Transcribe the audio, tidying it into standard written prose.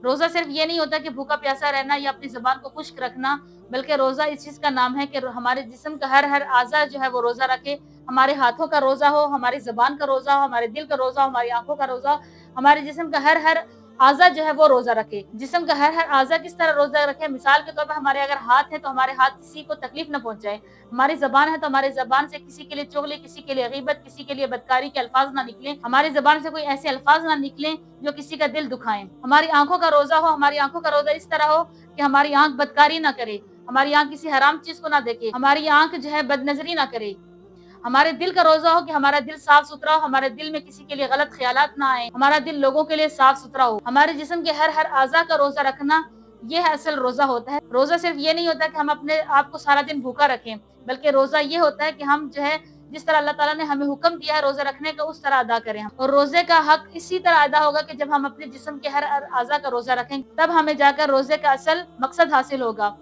روزہ صرف یہ نہیں ہوتا کہ بھوکا پیاسا رہنا یا اپنی زبان کو خشک رکھنا، بلکہ روزہ اس چیز کا نام ہے کہ ہمارے جسم کا ہر اعضا جو ہے وہ روزہ رکھے۔ ہمارے ہاتھوں کا روزہ ہو، ہماری زبان کا روزہ ہو، ہمارے دل کا روزہ ہو، ہماری آنکھوں کا روزہ ہو، ہمارے جسم کا ہر اعضا جو ہے وہ روزہ رکھے۔ جسم کا ہر اعضا کس طرح روزہ رکھے؟ مثال کے طور پر ہمارے اگر ہاتھ ہے تو ہمارے ہاتھ کسی کو تکلیف نہ پہنچائے، ہماری زبان ہے تو ہماری زبان سے کسی کے لیے چغلی، کسی کے لیے غیبت، کسی کے لیے بدکاری کے الفاظ نہ نکلیں، ہماری زبان سے کوئی ایسے الفاظ نہ نکلیں جو کسی کا دل دکھائیں۔ ہماری آنکھوں کا روزہ ہو، ہماری آنکھوں کا روزہ اس طرح ہو کہ ہماری آنکھ بدکاری نہ کرے، ہماری آنکھ کسی حرام چیز کو نہ دیکھے، ہماری آنکھ جو ہے بد نظری نہ کرے۔ ہمارے دل کا روزہ ہو کہ ہمارا دل صاف ستھرا ہو، ہمارے دل میں کسی کے لیے غلط خیالات نہ آئیں، ہمارا دل لوگوں کے لیے صاف ستھرا ہو۔ ہمارے جسم کے ہر اعضا کا روزہ رکھنا، یہ اصل روزہ ہوتا ہے۔ روزہ صرف یہ نہیں ہوتا کہ ہم اپنے آپ کو سارا دن بھوکا رکھیں، بلکہ روزہ یہ ہوتا ہے کہ ہم جو ہے جس طرح اللہ تعالیٰ نے ہمیں حکم دیا ہے روزہ رکھنے کا، اس طرح ادا کریں۔ اور روزے کا حق اسی طرح ادا ہوگا کہ جب ہم اپنے جسم کے ہر اعضا کا روزہ رکھیں، تب ہمیں جا کر روزے کا اصل مقصد حاصل ہوگا۔